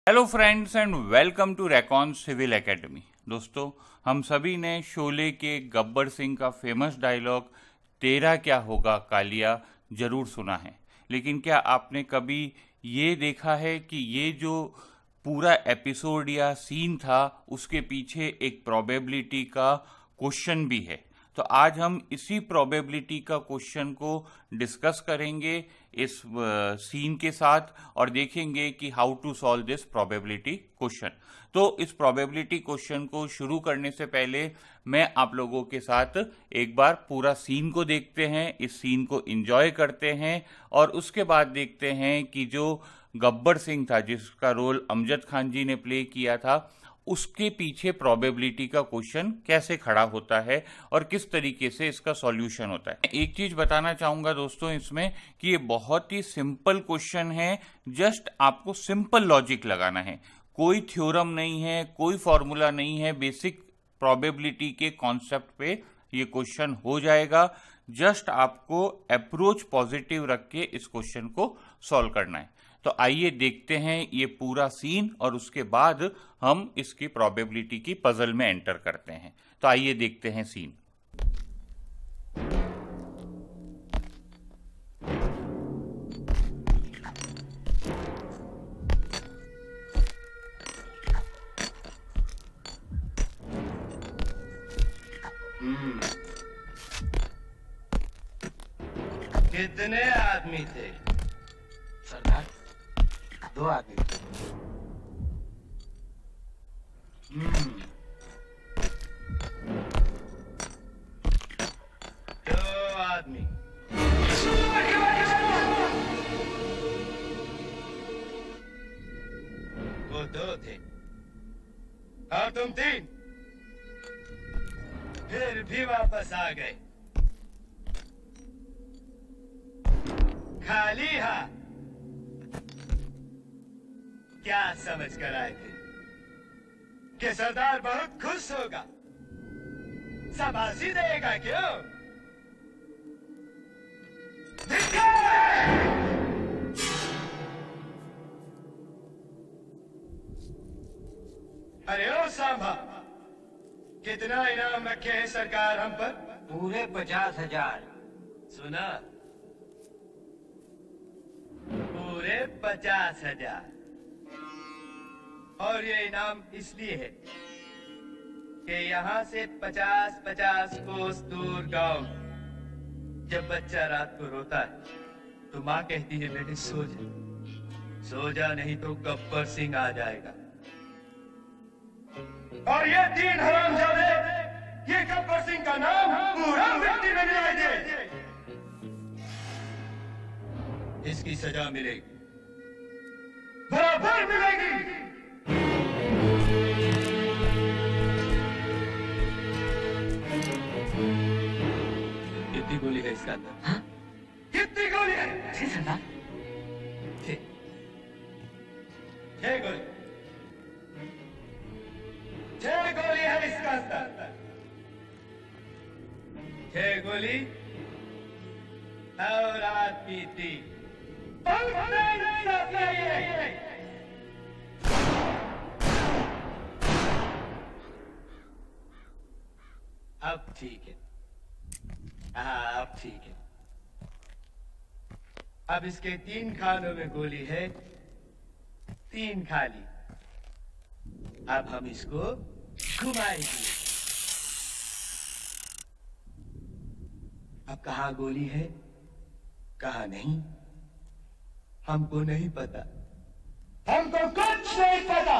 Hello friends and welcome to Racon civil academy. दोस्तों, हम सभी ने शोले के गब्बर सिंह का फेमस डायलॉग तेरा क्या होगा कालिया जरूर सुना है, लेकिन क्या आपने कभी ये देखा है कि ये जो पूरा एपिसोड या सीन था उसके पीछे एक प्रोबेबिलिटी का क्वेश्चन भी है। तो आज हम इसी प्रोबेबिलिटी का क्वेश्चन को डिस्कस करेंगे इस सीन के साथ और देखेंगे कि how to solve this probability question. तो इस प्रोबेबिलिटी क्वेश्चन को शुरू करने से पहले मैं आप लोगों के साथ एक बार पूरा सीन को देखते हैं, इस सीन को एंजॉय करते हैं और उसके बाद देखते हैं कि जो गब्बर सिंह था जिसका रोल अमजद खान जी ने प्ले किया था, उसके पीछे प्रोबेबिलिटी का क्वेश्चन कैसे खड़ा होता है और किस तरीके से इसका सॉल्यूशन होता है। एक चीज बताना चाहूंगा दोस्तों इसमें कि ये बहुत ही सिंपल क्वेश्चन है। जस्ट आपको सिंपल लॉजिक लगाना है, कोई थ्योरम नहीं है, कोई फॉर्मूला नहीं है, बेसिक प्रोबेबिलिटी के कॉन्सेप्ट पे ये क्वेश्चन हो जाएगा। जस्ट आपको अप्रोच पॉजिटिव रख के इस क्वेश्चन को सॉल्व करना है। तो आइए देखते हैं ये पूरा सीन और उसके बाद हम इसकी प्रोबेबिलिटी की पजल में एंटर करते हैं। तो आइए देखते हैं सीन। कितने आदमी थे? सरदार, 2 आदमी थे। दो आदमी। वो 2 थे और तुम 3, फिर भी वापस आ गए खाली हाथ। क्या समझ कर आए थे कि सरदार बहुत खुश होगा, शाबाशी देगा? क्यों? अरे ओ सांभा, कितना इनाम रखे हैं सरकार हम पर? पूरे 50,000। सुना? पूरे 50,000। और ये इनाम इसलिए है कि यहाँ से 50-50 कोस दूर गांव जब बच्चा रात को रोता है तो माँ कहती है, बेटे सो जा, सो जा, नहीं तो गब्बर सिंह आ जाएगा। और ये 3 हरामजादे ये गब्बर सिंह का नाम पूरा मिट्टी में मिला दे। इसकी सजा मिलेगी, बराबर मिलेगी। कितनी गोली है इसका अंदर? हाँ? कितनी गोली है? जी सरदार। 6 गोली। 6 गोली है इसका अंदर। 6 गोली और आदमी 3। अब ठीक है। हाँ, अब ठीक है। अब इसके 3 खानों में गोली है, 3 खाली। अब हम इसको घुमाएंगे। अब कहाँ गोली है कहाँ नहीं हमको नहीं पता, हमको कुछ नहीं पता।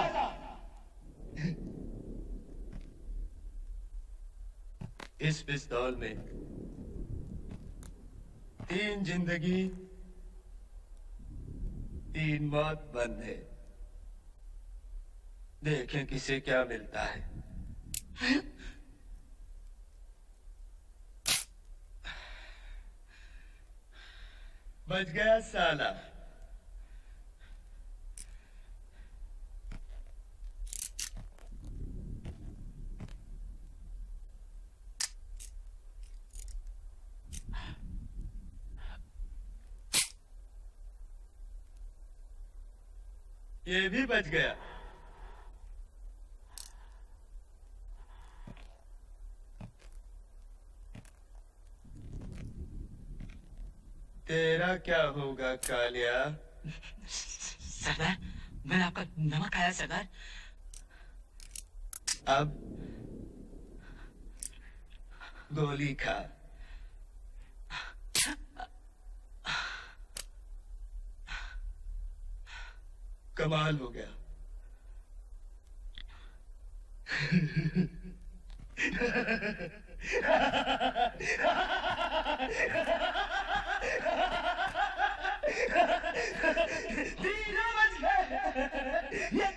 इस पिस्तौल में 3 जिंदगी 3 मौत बंद है। देखें किसे क्या मिलता है। बच गया साला। ये भी बच गया। तेरा क्या होगा कालिया? सरदार, मैंने आपका नमक खाया सरदार। अब गोली खा। कमाल हो गया। तीनों बच गए। ये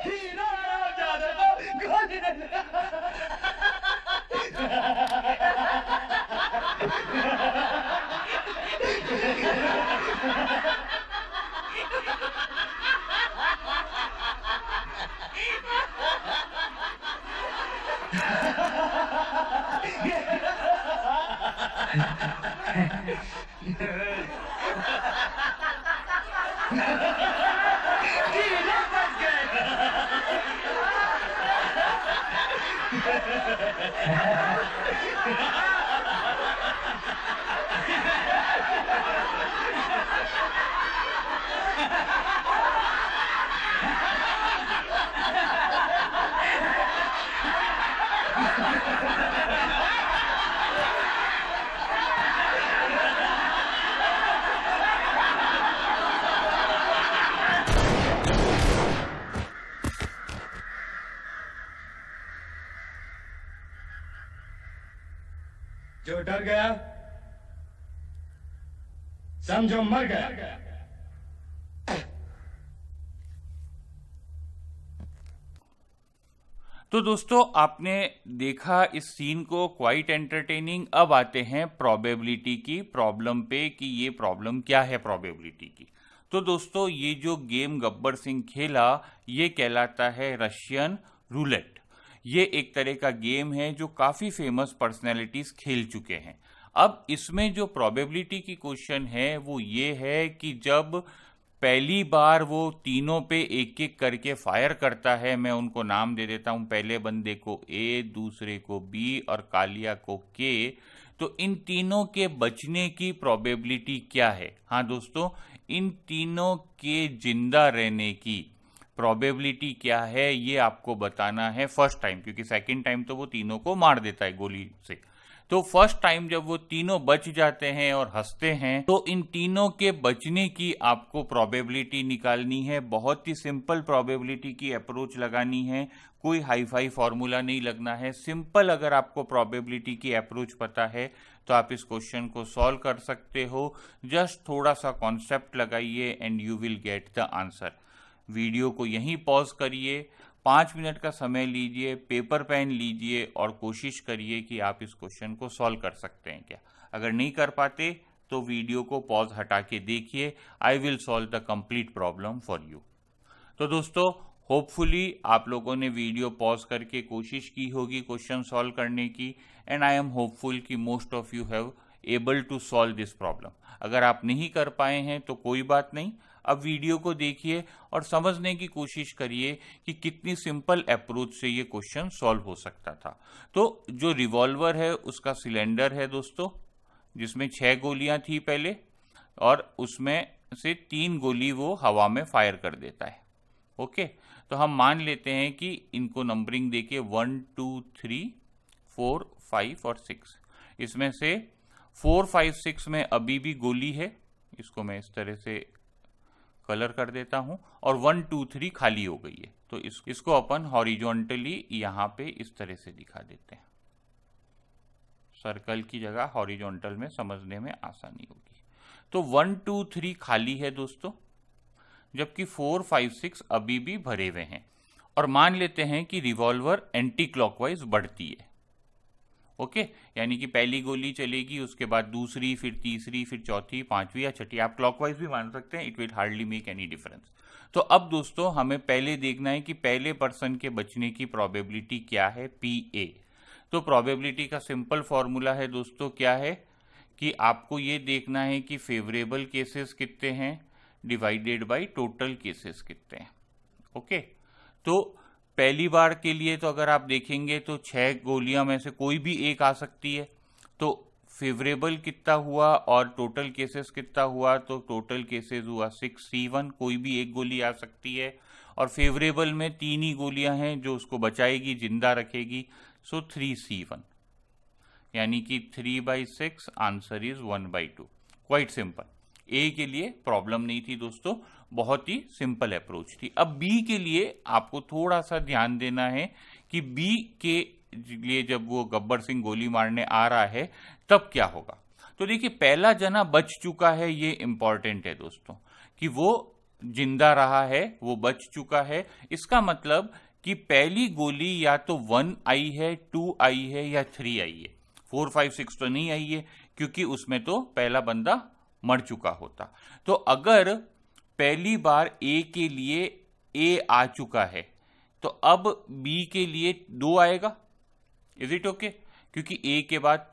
तीनों ज्यादा तो गोली तीनों बच गए। जो डर गया समझो मर गया। तो दोस्तों आपने देखा इस सीन को, क्वाइट एंटरटेनिंग। अब आते हैं प्रोबेबिलिटी की प्रॉब्लम पे कि ये प्रॉब्लम क्या है प्रोबेबिलिटी की। तो दोस्तों ये जो गेम गब्बर सिंह खेला ये कहलाता है रशियन रूलेट। ये एक तरह का गेम है जो काफ़ी फेमस पर्सनैलिटीज़ खेल चुके हैं। अब इसमें जो प्रोबेबिलिटी की क्वेश्चन है वो ये है कि जब पहली बार वो तीनों पे एक एक करके फायर करता है, मैं उनको नाम दे देता हूं, पहले बंदे को ए, दूसरे को बी और कालिया को के, तो इन तीनों के बचने की प्रोबेबिलिटी क्या है? हाँ दोस्तों, इन तीनों के जिंदा रहने की प्रोबेबिलिटी क्या है ये आपको बताना है फर्स्ट टाइम, क्योंकि सेकंड टाइम तो वो तीनों को मार देता है गोली से। तो फर्स्ट टाइम जब वो तीनों बच जाते हैं और हंसते हैं तो इन तीनों के बचने की आपको प्रोबेबिलिटी निकालनी है। बहुत ही सिंपल प्रोबेबिलिटी की अप्रोच लगानी है, कोई हाई फाई फॉर्मूला नहीं लगना है। सिंपल अगर आपको प्रोबेबिलिटी की अप्रोच पता है तो आप इस क्वेश्चन को सॉल्व कर सकते हो। जस्ट थोड़ा सा कॉन्सेप्ट लगाइए and you will get the answer. Video को यहीं पॉज करिए, 5 मिनट का समय लीजिए, पेपर पेन लीजिए और कोशिश करिए कि आप इस क्वेश्चन को सॉल्व कर सकते हैं क्या। अगर नहीं कर पाते तो वीडियो को पॉज हटा के देखिए, I will solve the complete problem for you. तो दोस्तों होपफुली आप लोगों ने वीडियो पॉज करके कोशिश की होगी क्वेश्चन सॉल्व करने की, एंड आई एम होपफुल कि most of you have able to solve this problem. अगर आप नहीं कर पाए हैं तो कोई बात नहीं, अब वीडियो को देखिए और समझने की कोशिश करिए कि कितनी सिंपल अप्रोच से ये क्वेश्चन सॉल्व हो सकता था। तो जो रिवॉल्वर है उसका सिलेंडर है दोस्तों, जिसमें 6 गोलियां थी पहले, और उसमें से 3 गोली वो हवा में फायर कर देता है। ओके, तो हम मान लेते हैं कि इनको नंबरिंग देके 1 2 3 4 5 और 6, इसमें से 4 5 6 में अभी भी गोली है, इसको मैं इस तरह से कलर कर देता हूं, और 1 2 3 खाली हो गई है। तो इसको अपन हॉरिजॉन्टली यहां पे इस तरह से दिखा देते हैं, सर्कल की जगह हॉरिजॉन्टल में समझने में आसानी होगी। तो 1 2 3 खाली है दोस्तों, जबकि 4 5 6 अभी भी भरे हुए हैं। और मान लेते हैं कि रिवॉल्वर एंटी क्लॉकवाइज बढ़ती है। ओके, यानी कि पहली गोली चलेगी, उसके बाद दूसरी, फिर तीसरी, फिर चौथी, पांचवी या छठी, आप क्लॉकवाइज भी मान सकते हैं, it will hardly make any difference. तो अब दोस्तों हमें पहले देखना है कि पहले पर्सन के बचने की प्रोबेबिलिटी क्या है, PA। तो प्रोबेबिलिटी का सिंपल फॉर्मूला है दोस्तों, क्या है कि आपको ये देखना है कि फेवरेबल केसेस कितने हैं, डिवाइडेड बाय टोटल केसेस कितने हैं। ओके, तो पहली बार के लिए तो अगर आप देखेंगे तो 6 गोलियां में से कोई भी एक आ सकती है, तो फेवरेबल कितना हुआ और टोटल केसेस कितना हुआ, तो टोटल केसेस हुआ 6C1, कोई भी एक गोली आ सकती है, और फेवरेबल में 3 ही गोलियां हैं जो उसको बचाएगी, जिंदा रखेगी, सो 3C1, यानी कि 3/6, answer is 1/2। Quite simple. A के लिए प्रॉब्लम नहीं थी दोस्तों, बहुत ही सिंपल अप्रोच थी। अब बी के लिए आपको थोड़ा सा ध्यान देना है कि बी के लिए जब वो गब्बर सिंह गोली मारने आ रहा है तब क्या होगा। तो देखिए, पहला जना बच चुका है, ये इंपॉर्टेंट है दोस्तों, कि वो जिंदा रहा है, वो बच चुका है। इसका मतलब कि पहली गोली या तो 1 आई है, 2 आई है या 3 आई है, 4, 5, 6 तो नहीं आई है, क्योंकि उसमें तो पहला बंदा मर चुका होता। तो अगर पहली बार ए के लिए ए आ चुका है, तो अब बी के लिए 2 आएगा। Is it okay? क्योंकि ए के बाद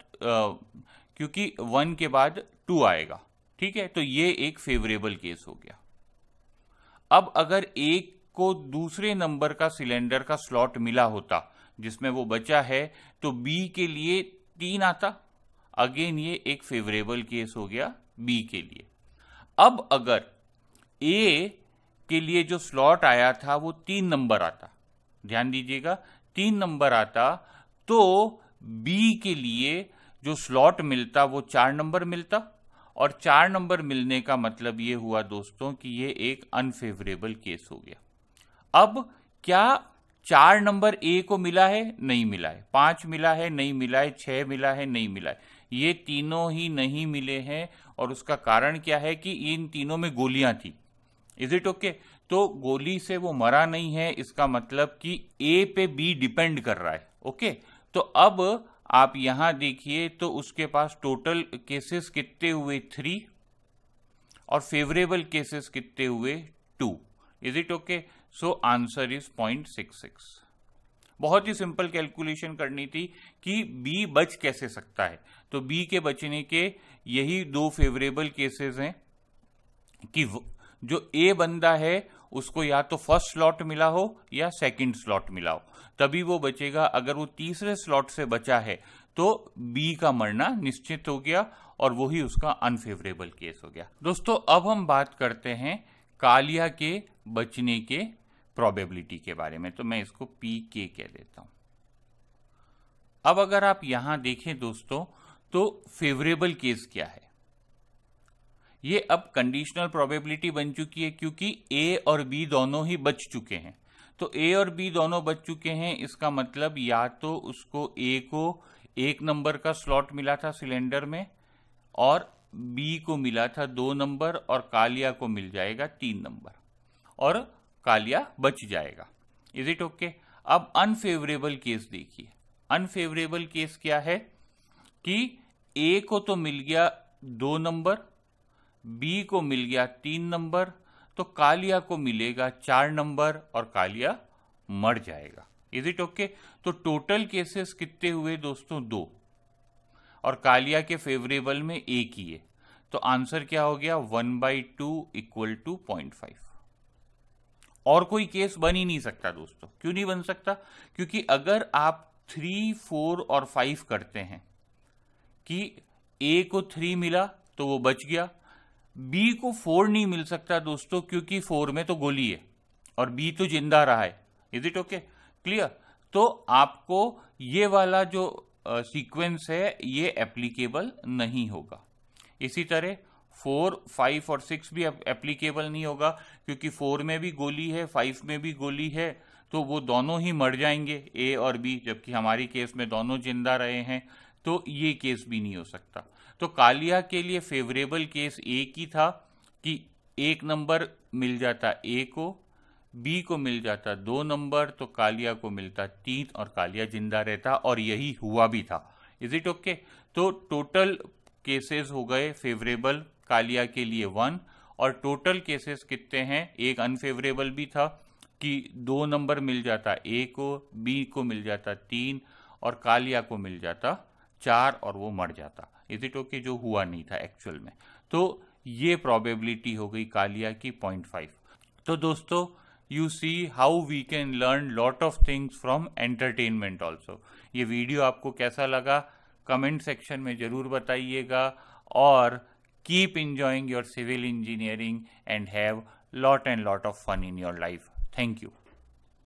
क्योंकि 1 के बाद 2 आएगा। ठीक है, तो ये एक फेवरेबल केस हो गया। अब अगर ए को दूसरे नंबर का सिलेंडर का स्लॉट मिला होता जिसमें वो बचा है, तो बी के लिए 3 आता। अगेन ये एक फेवरेबल केस हो गया बी के लिए। अब अगर ए के लिए जो स्लॉट आया था वो 3 नंबर आता, ध्यान दीजिएगा 3 नंबर आता, तो बी के लिए जो स्लॉट मिलता वो 4 नंबर मिलता, और 4 नंबर मिलने का मतलब ये हुआ दोस्तों कि ये एक अनफेवरेबल केस हो गया। अब क्या 4 नंबर ए को मिला है? नहीं मिला है। 5 मिला है? नहीं मिला है। 6 मिला है? नहीं मिला है। ये तीनों ही नहीं मिले हैं, और उसका कारण क्या है कि इन तीनों में गोलियां थी। Is it okay? तो गोली से वो मरा नहीं है, इसका मतलब कि ए पे बी डिपेंड कर रहा है। ओके, तो अब आप यहां देखिए तो उसके पास टोटल केसेस कितने हुए? 3, और फेवरेबल केसेस कितने हुए? 2। Is it okay? So answer is 0.66। बहुत ही सिंपल कैलकुलेशन करनी थी कि बी बच कैसे सकता है। तो बी के बचने के यही 2 फेवरेबल केसेस हैं कि जो ए बंदा है उसको या तो फर्स्ट स्लॉट मिला हो या सेकंड स्लॉट मिला हो, तभी वो बचेगा। अगर वो तीसरे स्लॉट से बचा है तो बी का मरना निश्चित हो गया, और वही उसका अनफेवरेबल केस हो गया। दोस्तों, अब हम बात करते हैं कालिया के बचने के प्रोबेबिलिटी के बारे में। तो मैं इसको पी के कह देता हूं। अब अगर आप यहां देखें दोस्तों, तो फेवरेबल केस क्या है? ये अब कंडीशनल प्रोबेबिलिटी बन चुकी है, क्योंकि ए और बी दोनों ही बच चुके हैं। तो ए और बी दोनों बच चुके हैं, इसका मतलब या तो उसको ए को 1 नंबर का स्लॉट मिला था सिलेंडर में, और बी को मिला था 2 नंबर, और कालिया को मिल जाएगा 3 नंबर, और कालिया बच जाएगा। Is it okay? अब अनफेवरेबल केस देखिए। अनफेवरेबल केस क्या है कि ए को तो मिल गया 2 नंबर, बी को मिल गया 3 नंबर, तो कालिया को मिलेगा 4 नंबर, और कालिया मर जाएगा। Is it okay? तो टोटल केसेस कितने हुए दोस्तों? 2, और कालिया के फेवरेबल में एक ही है। तो आंसर क्या हो गया? 1/2 इक्वल टू 0.5। और कोई केस बन ही नहीं सकता दोस्तों। क्यों नहीं बन सकता? क्योंकि अगर आप 3, 4 और 5 करते हैं कि ए को 3 मिला तो वो बच गया, बी को 4 नहीं मिल सकता दोस्तों, क्योंकि 4 में तो गोली है और बी तो जिंदा रहा है। Is it okay? क्लियर? तो आपको ये वाला जो सीक्वेंस है ये एप्लीकेबल नहीं होगा। इसी तरह 4, 5 और 6 भी एप्लीकेबल नहीं होगा, क्योंकि 4 में भी गोली है, 5 में भी गोली है, तो वो दोनों ही मर जाएंगे, ए और बी, जबकि हमारी केस में दोनों जिंदा रहे हैं, तो ये केस भी नहीं हो सकता। तो कालिया के लिए फेवरेबल केस एक ही था कि 1 नंबर मिल जाता ए को, बी को मिल जाता 2 नंबर, तो कालिया को मिलता 3, और कालिया जिंदा रहता, और यही हुआ भी था। Is it okay? तो टोटल केसेस हो गए फेवरेबल कालिया के लिए 1, और टोटल केसेस कितने हैं? एक अनफेवरेबल भी था कि 2 नंबर मिल जाता ए को, बी को मिल जाता 3, और कालिया को मिल जाता 4, और वो मर जाता। Is it okay? जो हुआ नहीं था एक्चुअल में। तो ये प्रोबेबिलिटी हो गई कालिया की 0.5। तो दोस्तों you see how we can learn lot of things from entertainment also. ये वीडियो आपको कैसा लगा कमेंट सेक्शन में ज़रूर बताइएगा, और keep enjoying your civil engineering and have lot and lot of fun in your life. Thank you.